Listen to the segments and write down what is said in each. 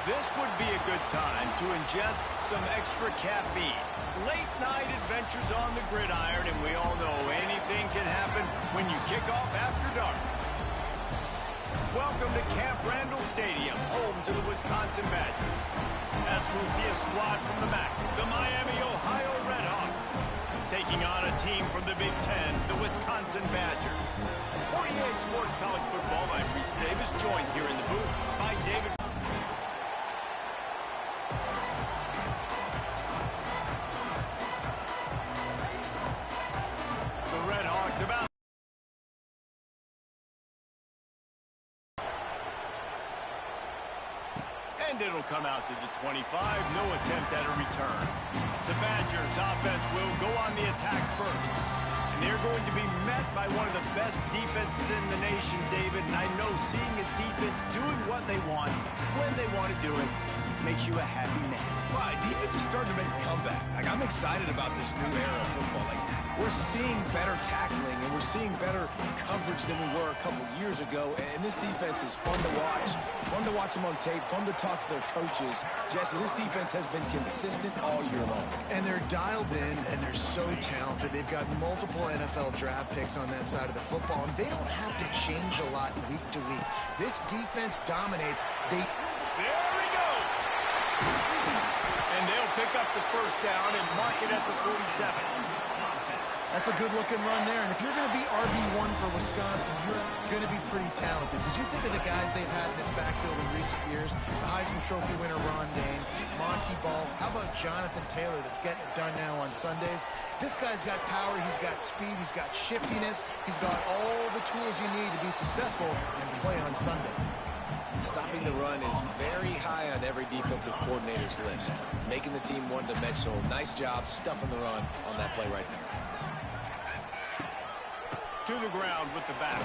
This would be a good time to ingest some extra caffeine. Late night adventures on the gridiron, and we all know anything can happen when you kick off after dark. Welcome to Camp Randall Stadium, home to the Wisconsin Badgers. As we'll see a squad from the MAC, the Miami, Ohio Redhawks, taking on a team from the Big Ten, the Wisconsin Badgers. For EA Sports College Football, I'm Reese Davis, joined here in the booth by David. The Redhawks about. And it'll come out to the 25, no attempt at a return. The Badgers offense will go on the attack first. And they're going to be met by one of the best defenses in the nation, David. And I know seeing a defense doing what they want, when they want to do it, makes you a happy man. Well, defense is starting to make a comeback. I'm excited about this new era of football. We're seeing better tackling, and we're seeing better coverage than we were a couple years ago. And this defense is fun to watch them on tape, fun to talk to their coaches. Jesse, this defense has been consistent all year long. And they're dialed in, and they're so talented. They've got multiple NFL draft picks on that side of the football, and they don't have to change a lot week to week. This defense dominates. There he goes! And they'll pick up the first down and mark it at the 47. That's a good-looking run there. And if you're going to be RB1 for Wisconsin, you're going to be pretty talented. Because you think of the guys they've had in this backfield in recent years, the Heisman Trophy winner Ron Dayne, Monty Ball. How about Jonathan Taylor that's getting it done now on Sundays? This guy's got power, he's got speed, he's got shiftiness. He's got all the tools you need to be successful and play on Sunday. Stopping the run is very high on every defensive coordinator's list. Making the team one-dimensional. Nice job stuffing the run on that play right there. To the ground with the back.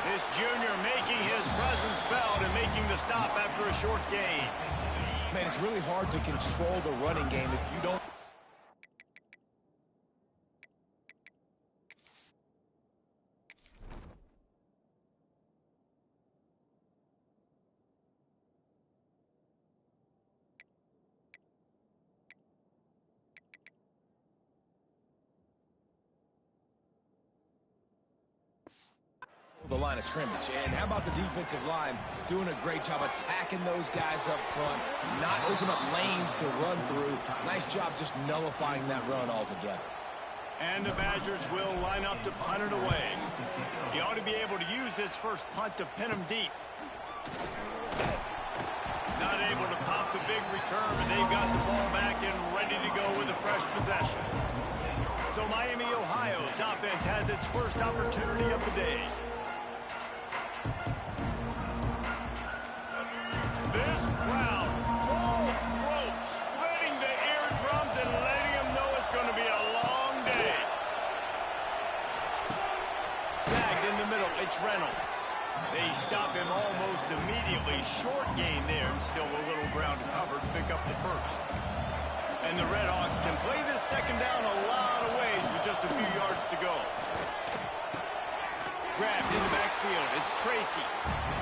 This junior making his presence felt and making the stop after a short gain. Man, it's really hard to control the running game if you don't. The line of scrimmage. And how about the defensive line doing a great job attacking those guys up front, not open up lanes to run through. Nice job just nullifying that run altogether. And the Badgers will line up to punt it away. He ought to be able to use his first punt to pin him deep. Not able to pop the big return, and they've got the ball back and ready to go with a fresh possession. So Miami, Ohio's offense has its first opportunity of the day. This crowd, full throat, splitting the eardrums and letting them know it's going to be a long day. Snagged in the middle, it's Reynolds. They stop him almost immediately. Short gain there, and still a little ground to cover to pick up the first. And the Redhawks can play this second down a lot of ways with just a few yards to go. Grabbed in the backfield, it's Tracy.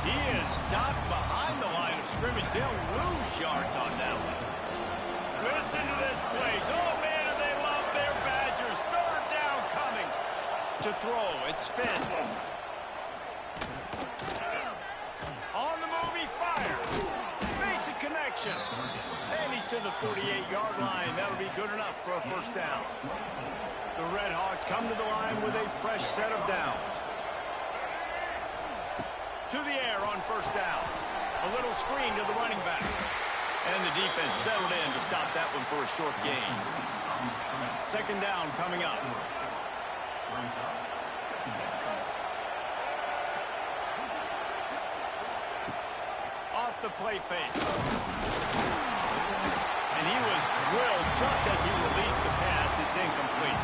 He is stopped behind the line of scrimmage. They'll lose yards on that one. Listen to this place. Oh, man, do they love their Badgers. Third down coming. To throw, it's Finn. On the move, he fires. Makes a connection. And he's to the 48-yard line. That'll be good enough for a first down. The Redhawks come to the line with a fresh set of downs. To the air on first down. A little screen to the running back. And the defense settled in to stop that one for a short gain. Second down coming up. Off the play fake. And he was drilled just as he released the pass. It's incomplete.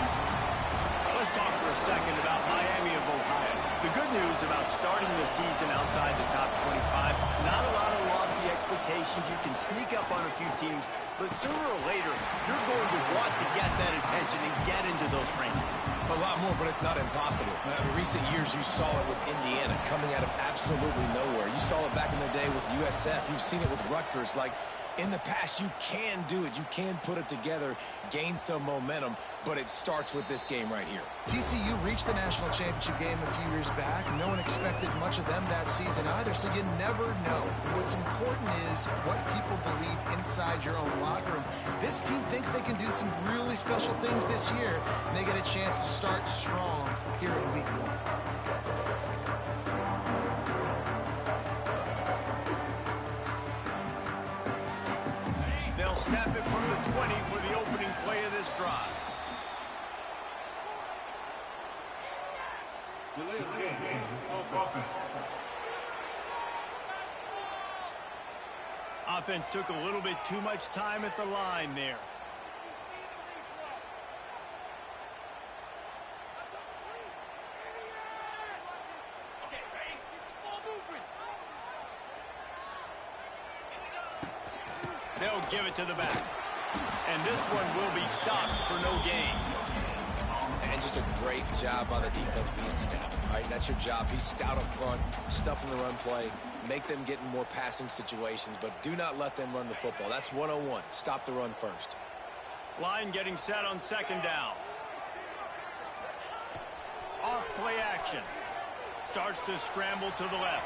Let's talk for a second about Miami of Ohio. The good news about starting the season outside the top 25, not a lot of lofty expectations. You can sneak up on a few teams, but sooner or later, you're going to want to get that attention and get into those rankings. A lot more, but it's not impossible. In recent years, you saw it with Indiana coming out of absolutely nowhere. You saw it back in the day with USF. You've seen it with Rutgers. Like, in the past, you can do it. You can put it together, gain some momentum, but it starts with this game right here. TCU reached the national championship game a few years back. No one expected much of them that season either, so you never know. What's important is what people believe inside your own locker room. This team thinks they can do some really special things this year, and they get a chance to start strong here in week 1. They'll snap it from the 20 for the opening play of this drive. Offense took a little bit too much time at the line there. They'll give it to the back. And this one will be stopped for no gain. And just a great job by the defense being stout. All right, that's your job. Be stout up front, stuff in the run play, make them get in more passing situations, but do not let them run the football. That's 101. Stop the run first. Line getting set on second down. Off play action. Starts to scramble to the left.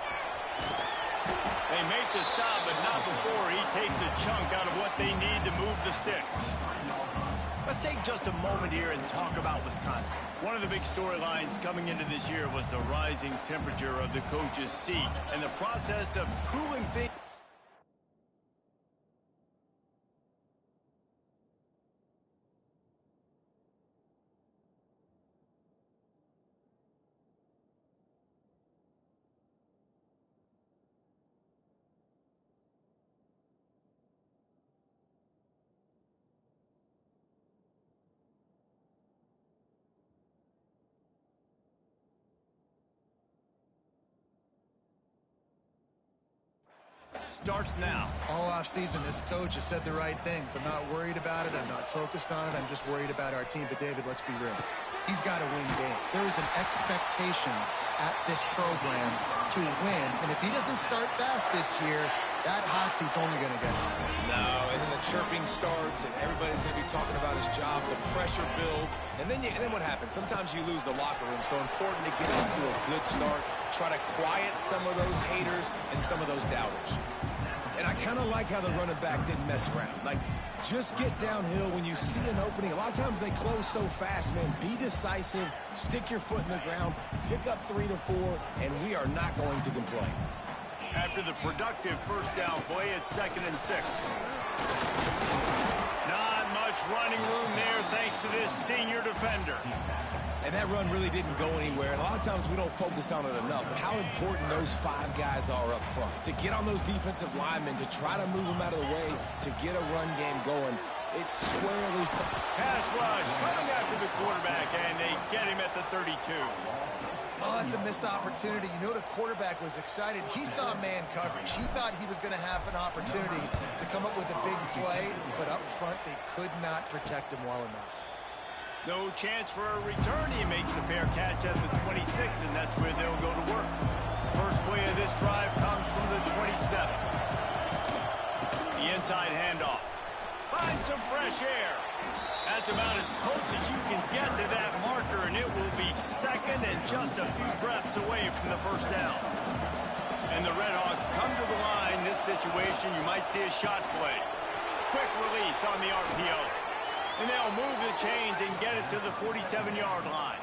They make the stop, but not before he takes a chunk out of what they need to move the sticks. Let's take just a moment here and talk about Wisconsin. One of the big storylines coming into this year was the rising temperature of the coach's seat and the process of cooling things. Starts now. All offseason, this coach has said the right things. I'm not worried about it. I'm not focused on it. I'm just worried about our team. But, David, let's be real. He's got to win games. There is an expectation at this program to win. And if he doesn't start fast this year, that hot seat's only going to get hotter. No, and then the chirping starts, and everybody's going to be talking about his job. The pressure builds, and then what happens? Sometimes you lose the locker room. So important to get off to a good start. Try to quiet some of those haters and some of those doubters. And I kind of like how the running back didn't mess around. Like, just get downhill when you see an opening. A lot of times they close so fast, man. Be decisive, stick your foot in the ground, pick up 3 to 4, and we are not going to complain. After the productive first down play, it's 2nd and 6. Not much running room there thanks to this senior defender. And that run really didn't go anywhere. And a lot of times we don't focus on it enough. But how important those 5 guys are up front. To get on those defensive linemen, to try to move them out of the way, to get a run game going. It's squarely... Pass rush coming after the quarterback, and they get him at the 32. Oh, that's a missed opportunity. You know the quarterback was excited. He saw man coverage. He thought he was going to have an opportunity to come up with a big play, but up front they could not protect him well enough. No chance for a return. He makes the fair catch at the 26, and that's where they'll go to work. First play of this drive comes from the 27. The inside handoff. Find some fresh air. That's about as close as you can get to that marker, and it will be 2nd and just a few breaths away from the first down. And the Redhawks come to the line. This situation, you might see a shot play. Quick release on the RPO. And they'll move the chains and get it to the 47-yard line.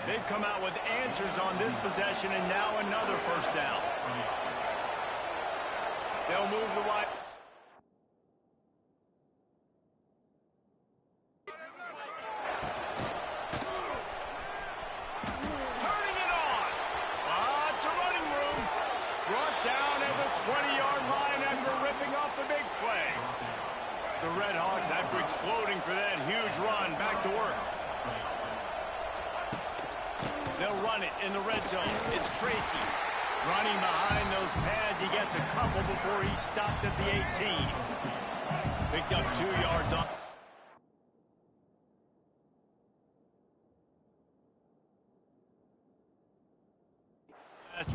They've come out with answers on this possession, and now another 1st down. They'll move the wide. Turning it on. Lots of running room. Brought down at the 20-yard line after ripping off the big play. The Redhawks, after exploding for that huge run, back to work. They'll run it in the red zone. It's Tracy. Running behind those pads. He gets a couple before he's stopped at the 18. Picked up 2 yards on.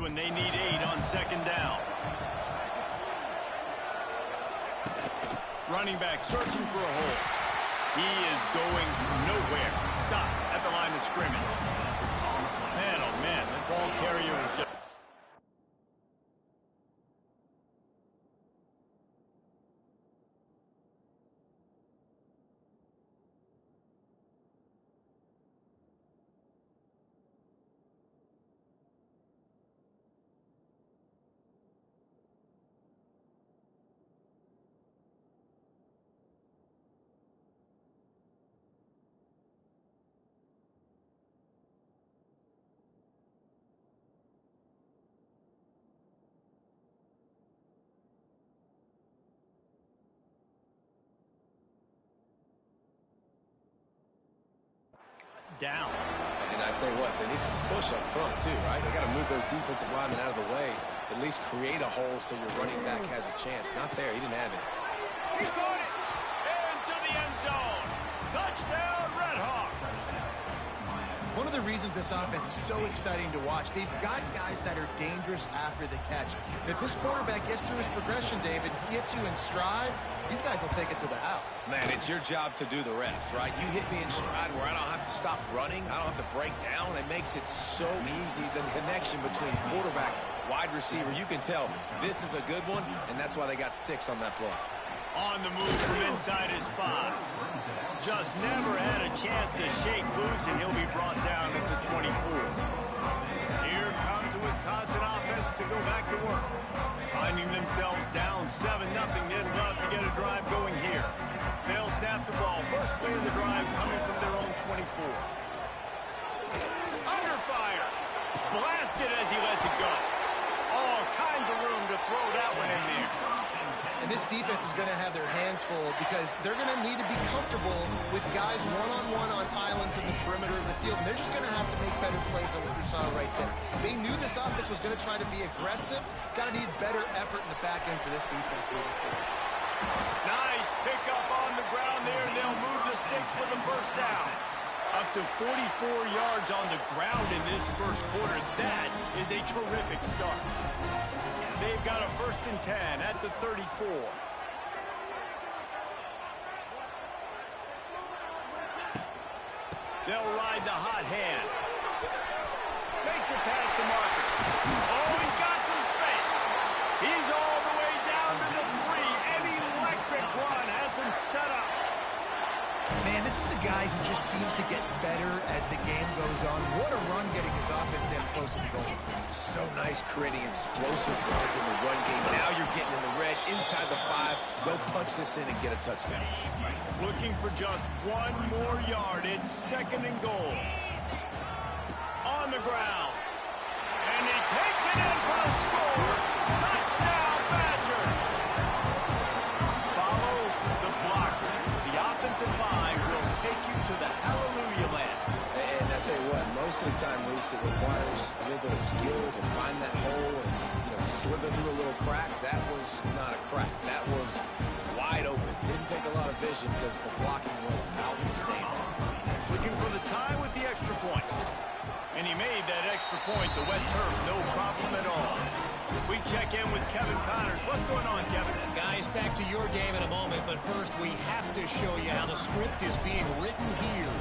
when they need 8 on second down. Running back searching for a hole. He is going nowhere. Stop at the line of scrimmage. Man, oh man, the ball carrier was just... down. And I tell you what, they need some push up front too, right? They got to move those defensive linemen out of the way, at least create a hole so your running back has a chance. Not there. He didn't have it. He caught it into the end zone. Touchdown, Redhawks. One of the reasons this offense is so exciting to watch, they've got guys that are dangerous after the catch. And if this quarterback gets through his progression, David, he hits you in stride, these guys will take it to the house. Man, it's your job to do the rest, right? You hit me in stride where I don't have to stop running. I don't have to break down. It makes it so easy. The connection between quarterback, wide receiver, you can tell this is a good one, and that's why they got 6 on that play. On the move from inside his 5. Just never had a chance to shake loose, and he'll be brought down at the 24. Here comes the Wisconsin offense to go back to work. Finding themselves down 7-0, they'd love to get a drive going here. They'll snap the ball. First play of the drive coming from their own 24. Under fire. Blasted as he lets it go. All kinds of room to throw that one in there. And this defense is going to have their hands full because they're going to need to be comfortable with guys one-on-one on islands in the perimeter of the field. And they're just going to have to make better plays than what we saw right there. They knew this offense was going to try to be aggressive. Got to need better effort in the back end for this defense moving forward. Nice pickup on the ground there, and they'll move the sticks with a first down. Up to 44 yards on the ground in this first quarter. That is a terrific start. They've got a 1st and 10 at the 34. They'll ride the hot hand. Makes it past the marker. Oh, he's got some space. He's all the way down to the 3. An electric run has him set up. Man, this is a guy who just seems to get better as the game goes on. What a run getting his offense down close to the goal. So nice creating explosive runs in the run game. Now you're getting in the red, inside the 5. Go punch this in and get a touchdown. Looking for just 1 more yard. It's 2nd and goal. On the ground. And he takes it in for a score. Touchdown, Badger. Follow the blocker. The offensive line will take you to the hallelujah land. And I tell you what, most of the time, Reese, it requires a little bit of skill to find that hole and, slither through a little crack. That was not a crack. That was wide open. Didn't take a lot of vision because the blocking was outstanding. Looking for the tie with the extra point. And he made that extra point, the wet turf, no problem at all. We check in with Kevin Connors. What's going on, Kevin? Guys, back to your game in a moment, but first we have to show you how the script is being written here.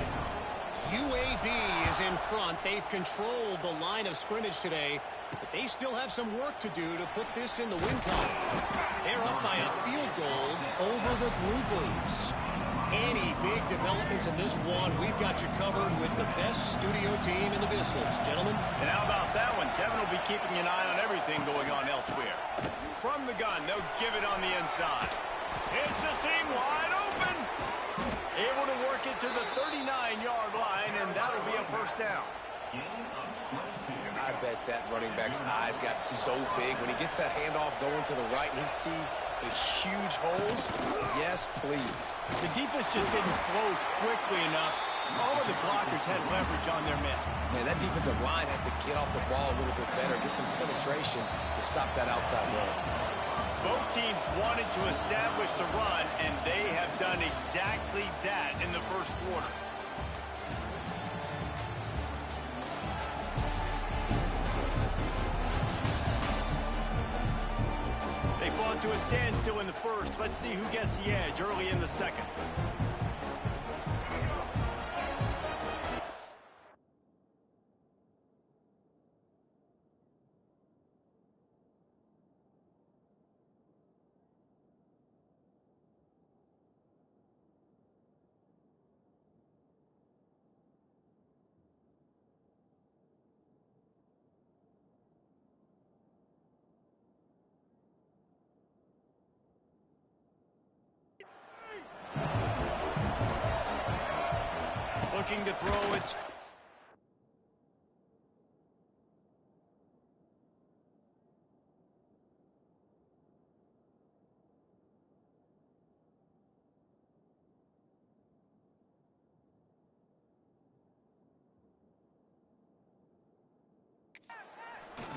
UAB is in front. They've controlled the line of scrimmage today, but they still have some work to do to put this in the win column. They're up by a field goal over the Groupers. Any big developments in this one, we've got you covered with the best studio team in the business, gentlemen. And how about that one? Kevin will be keeping an eye on everything going on elsewhere. From the gun, they'll give it on the inside. It's a seam wide open. Able to work it to the 39-yard line, and that'll be a first down. I bet that running back's eyes got so big when he gets that handoff going to the right and he sees the huge holes. Yes, please. The defense just didn't flow quickly enough. All of the blockers had leverage on their men. Man, that defensive line has to get off the ball a little bit better, get some penetration to stop that outside run. Both teams wanted to establish the run, and they have done exactly that in the first quarter. fought to a standstill in the first. Let's see who gets the edge early in the second. Looking to throw it.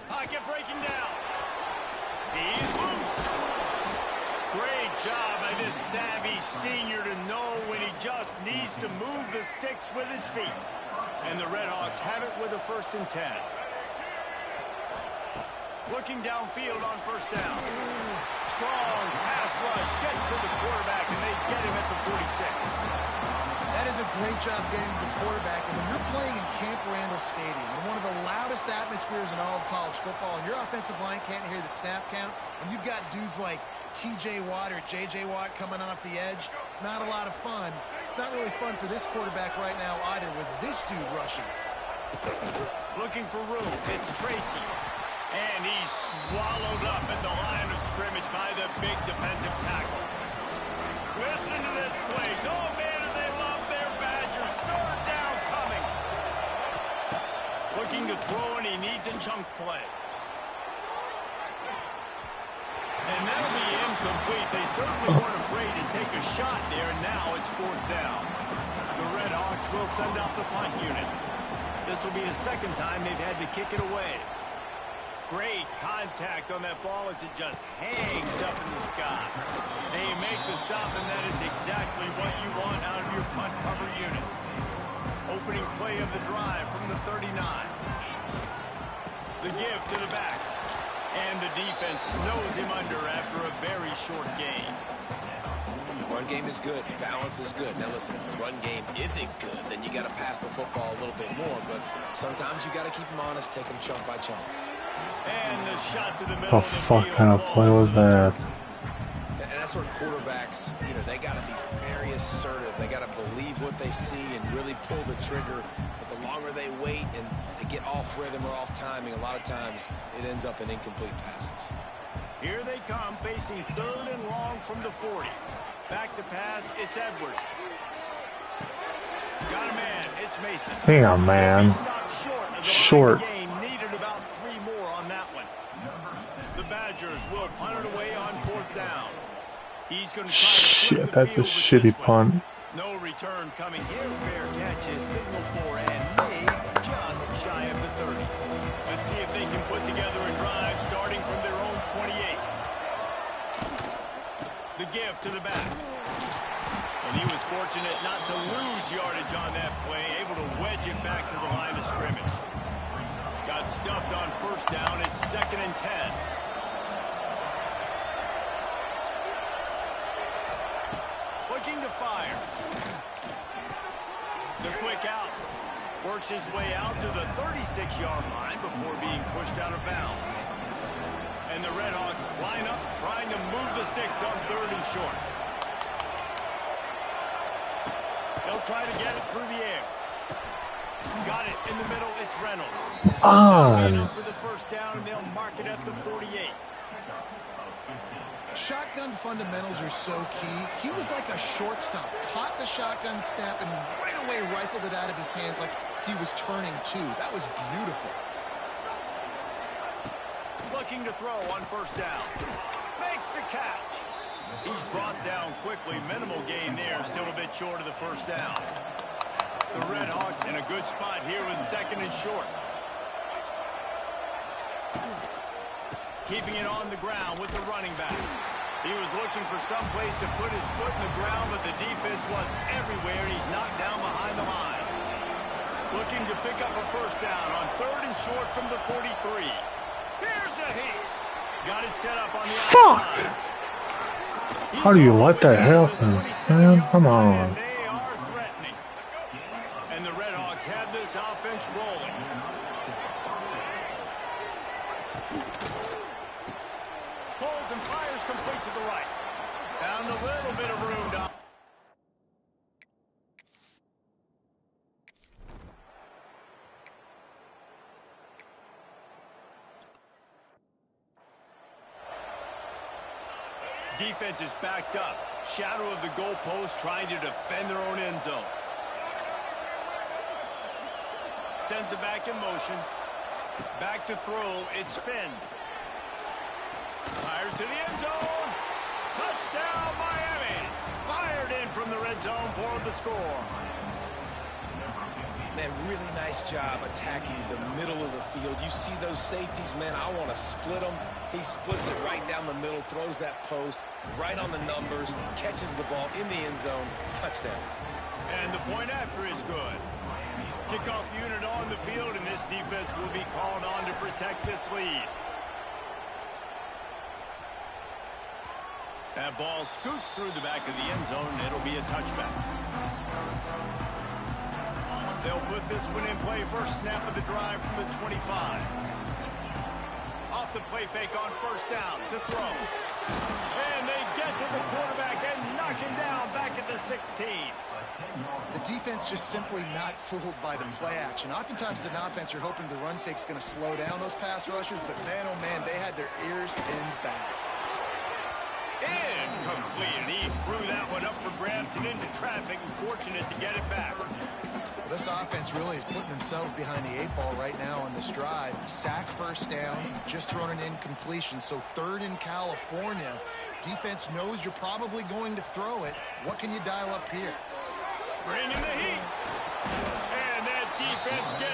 Pocket breaking down. He's loose. Great job by this savvy senior to know when he just needs to move the sticks with his feet. And the Redhawks have it with a 1st and 10. Looking downfield on 1st down. Strong pass rush gets to the quarterback, and they get him at the 46. That is a great job getting to the quarterback. And when you're playing in Camp Randall Stadium, in one of the loudest atmospheres in all of college football, and your offensive line can't hear the snap count, and you've got dudes like T.J. Watt or J.J. Watt coming off the edge, it's not a lot of fun. It's not really fun for this quarterback right now either with this dude rushing. Looking for room. It's Tracy. And he's swallowed up at the line of scrimmage by the big defensive tackle. Listen to this place. Oh, man, do they love their Badgers. 3rd down coming. Looking to throw, and he needs a chunk play. And that'll be incomplete. They certainly weren't afraid to take a shot there, and now it's 4th down. The Redhawks will send out the punt unit. This will be the 2nd time they've had to kick it away. Great contact on that ball as it just hangs up in the sky. They make the stop, and that is exactly what you want out of your punt cover unit. Opening play of the drive from the 39. The give to the back. And the defense snows him under after a very short game. The run game is good. The balance is good. Now listen, if the run game isn't good, then you got to pass the football a little bit more. But sometimes you got to keep them honest, take them chunk by chunk. And the shot to the middle The fuck kind of play was that? And that's where quarterbacks, they got to be very assertive. They got to believe what they see and really pull the trigger. But the longer they wait and they get off rhythm or off timing, a lot of times it ends up in incomplete passes. Here they come, facing 3rd and long from the 40. Back to pass, it's Edwards. Got a man, it's Mason. Damn, man. Short. Needed about 3 more on that one. The Badgers will punt it away on 4th down. He's going to try to Shit, that's a shitty punt. No return coming here. Fair catch is signal for and made just shy of the 30. Let's see if they can put together a drive starting from their own 28. The give to the back. And he was fortunate not to lose yardage on that play, able to wedge it back to the line of scrimmage. Got stuffed on 1st down. It's 2nd and 10. Looking to fire. The quick out. Works his way out to the 36-yard line before being pushed out of bounds. And the Redhawks line up, trying to move the sticks on 3rd and short. They'll try to get it through the air. Got it in the middle. It's Reynolds. On. For the 1st down, and they'll mark it at the 48. Shotgun fundamentals are so key. He was like a shortstop. Caught the shotgun snap and right away rifled it out of his hands like he was turning two. That was beautiful. Looking to throw on 1st down. Makes the catch. He's brought down quickly. Minimal gain there. Still a bit short of the 1st down. The Redhawks in a good spot here with 2nd and short. Keeping it on the ground with the running back. He was looking for some place to put his foot in the ground, but the defense was everywhere, and he's knocked down behind the line. Looking to pick up a 1st down on 3rd and short from the 43. Here's a heat. Got it set up on the Fuck! outside. How do you let that happen? Man, come on. They are threatening. And the Red Hawks have this offense rolling. Holds and fires complete to the right. Found a little bit of room down. Defense is backed up. Shadow of the goalpost trying to defend their own end zone. Sends it back in motion. Back to throw. It's Finn. Fires to the end zone. Touchdown, Miami. Fired in from the red zone for the score. Man, really nice job attacking the middle of the field. You see those safeties, man, I want to split them. He splits it right down the middle, throws that post right on the numbers, catches the ball in the end zone, touchdown. And the point after is good. Kickoff unit on the field, and this defense will be called on to protect this lead. That ball scoots through the back of the end zone, and it'll be a touchback. They'll put this one in play. First snap of the drive from the 25. Off the play fake on first down to throw. And they get to the quarterback and knock him down back at the 16. The defense just simply not fooled by the play action. Oftentimes as an offense, you're hoping the run fake's going to slow down those pass rushers, but man, oh man, they had their ears pinned back. Incomplete, and he threw that one up for grabs and into traffic, and fortunate to get it back. This offense really is putting themselves behind the 8 ball right now on this drive. Sack first down, just thrown an incompletion, so third in California. Defense knows you're probably going to throw it. What can you dial up here? Bringing the heat. And that defense gets